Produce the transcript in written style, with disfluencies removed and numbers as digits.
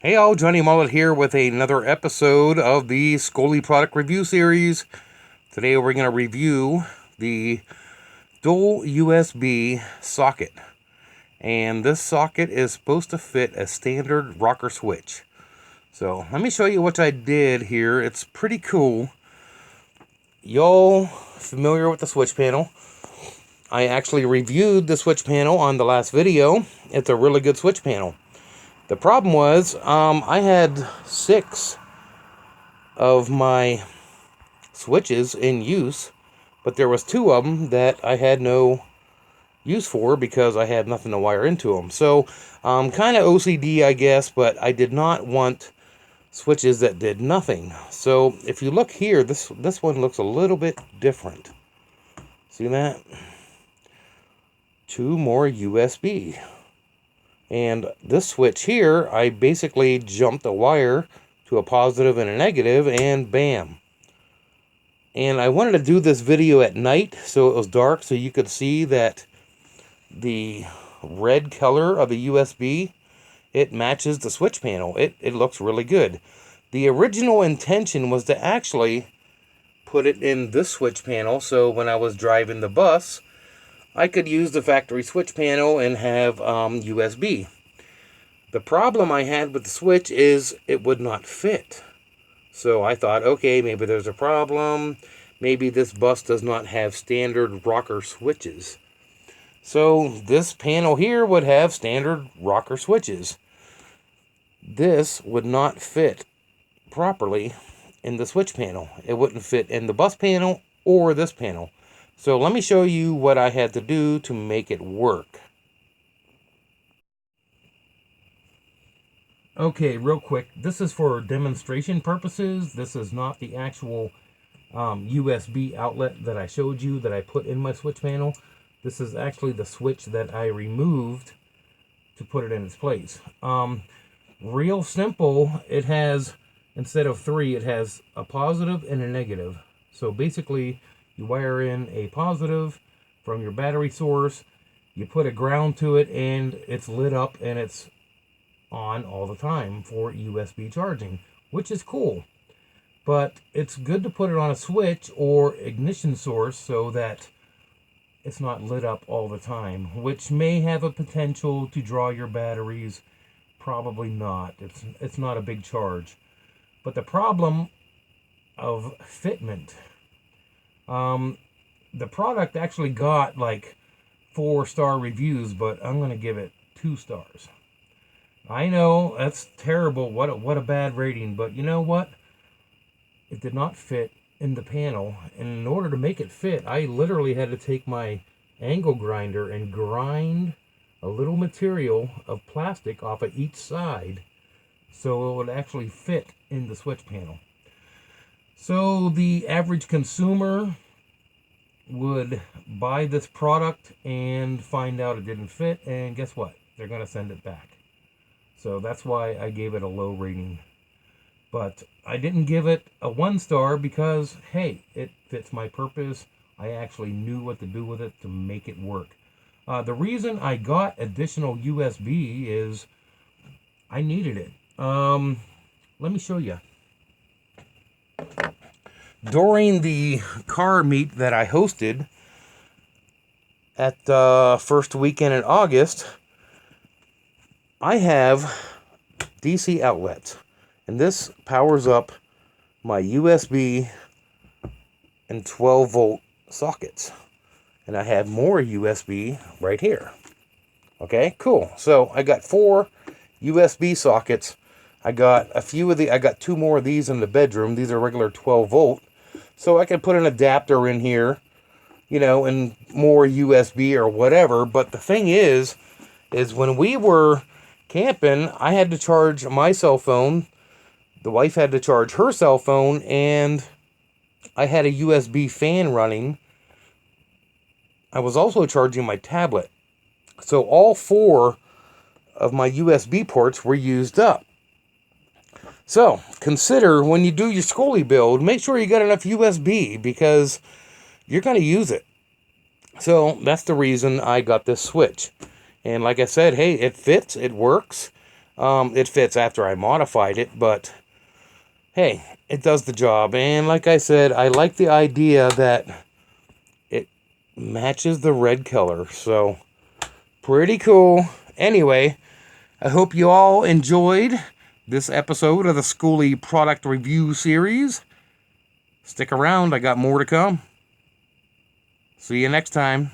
Hey all, Johnny Mullet here with another episode of the Skoolie product review series. Today we're going to review the dual USB socket. And this socket is supposed to fit a standard rocker switch. So let me show you what I did here. It's pretty cool. Y'all familiar with the switch panel? I actually reviewed the switch panel on the last video. It's a really good switch panel. The problem was, I had 6 of my switches in use, but there was 2 of them that I had no use for because I had nothing to wire into them. So, kind of OCD, I guess, but I did not want switches that did nothing. So, if you look here, this one looks a little bit different. See that? 2 more USB. And this switch here, I basically jumped a wire to a positive and a negative, and bam. And I wanted to do this video at night, so it was dark, so you could see that the red color of the USB, it matches the switch panel. It looks really good. The original intention was to actually put it in this switch panel, so when I was driving the bus, I could use the factory switch panel and have USB. The problem I had with the switch is it would not fit. So I thought, okay, maybe there's a problem. Maybe this bus does not have standard rocker switches. So this panel here would have standard rocker switches. This would not fit properly in the switch panel. It wouldn't fit in the bus panel or this panel. So let me show you what I had to do to make it work. Okay, real quick, this is for demonstration purposes. This is not the actual USB outlet that I showed you that I put in my switch panel. This is actually the switch that I removed to put it in its place. Real simple, it has, instead of 3, it has a positive and a negative. So basically, you wire in a positive from your battery source, you put a ground to it, and it's lit up and it's on all the time for USB charging, which is cool. But it's good to put it on a switch or ignition source so that it's not lit up all the time, which may have a potential to draw your batteries. Probably not. It's not a big charge. But the problem of fitment, the product actually got like 4-star reviews, but I'm going to give it 2 stars. I know that's terrible. What a bad rating. But you know what? It did not fit in the panel. And in order to make it fit, I literally had to take my angle grinder and grind a little material of plastic off of each side so it would actually fit in the switch panel. So the average consumer would buy this product and find out it didn't fit, and guess what? They're going to send it back. So that's why I gave it a low rating. But I didn't give it a 1 star because, hey, it fits my purpose. I actually knew what to do with it to make it work. The reason I got additional USB is I needed it. Let me show you. During the car meet that I hosted at the first weekend in August, I have DC outlets, and this powers up my USB and 12-volt sockets. And I have more USB right here. Okay, cool. So I got 4 USB sockets. I got 2 more of these in the bedroom. These are regular 12-volt. So I can put an adapter in here, you know, and more USB or whatever. But the thing is when we were camping, I had to charge my cell phone. The wife had to charge her cell phone, and I had a USB fan running. I was also charging my tablet. So all 4 of my USB ports were used up. So consider when you do your Skoolie build, make sure you got enough USB because you're going to use it. So that's the reason I got this switch. And like I said, hey, it fits, it works. It fits after I modified it, but hey, it does the job. And like I said, I like the idea that it matches the red color. So, pretty cool. Anyway, I hope you all enjoyed this episode of the Skoolie product review series. Stick around, I got more to come. See you next time.